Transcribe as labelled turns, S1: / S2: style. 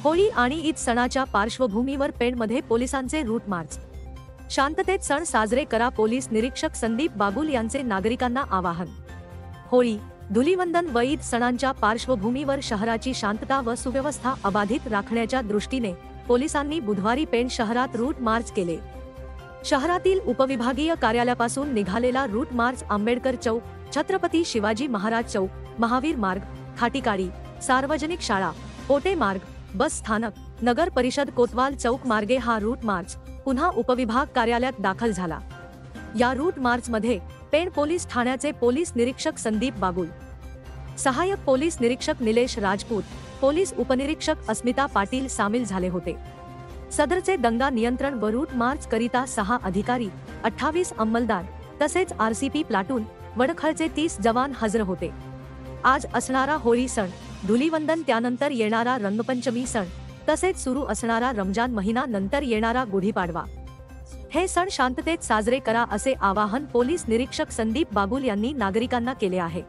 S1: होळी आणि ईद सणाच्या पार्श्वभूमीवर पेणमध्ये पोलिसांचे रूट मार्च. शांततेत सण साजरे करा, पोलीस निरीक्षक संदीप बागुल यांचे नागरिकांना आवाहन. होळी, धुलीवंदन व ईद सणांच्या पार्श्वभूमीवर शहराची शांतता व सुव्यवस्था अबाधित राखण्याच्या दृष्टीने पोलिसांनी बुधवारी पेण शहरात रूट मार्च केले. शहरातील उपविभागीय कार्यालयापासून निघालेला रूट मार्च आंबेडकर चौक, छत्रपती शिवाजी महाराज चौक, महावीर मार्ग, खाटीकाळी, सार्वजनिक शाळा, पोटे मार्ग, बस स्थानक, नगर परिषद कोतवाल चौक मार्गे हा रूट मार्च पुन्हा उपविभाग कार्यालयात दाखल झाला. या रूट मार्च मध्ये पेण पोलीस ठाण्याचे पोलीस निरीक्षक संदीप बागुल, सहाय्यक पोलीस निरीक्षक निलेश राजपूत, पोलीस उपनिरीक्षक अस्मिता पाटील सामील झाले होते. सदरचे दंगा नियंत्रण व रूट मार्च करिता 6 अधिकारी, 28 अंमलदार तसेच आरसीपी प्लाटून, वडखळचे 30 जवान हजर होते. आज असणारा होळी सण, धुलीवंदन, त्यानंतर येणारा रंगपंचमी सण तसेच सुरू असणारा रमजान महिना, नंतर येणारा गुढीपाडवा, हे सण शांततेत साजरे करा असे आवाहन पोलीस निरीक्षक संदीप बागुल यांनी नागरिकांना केले आहे.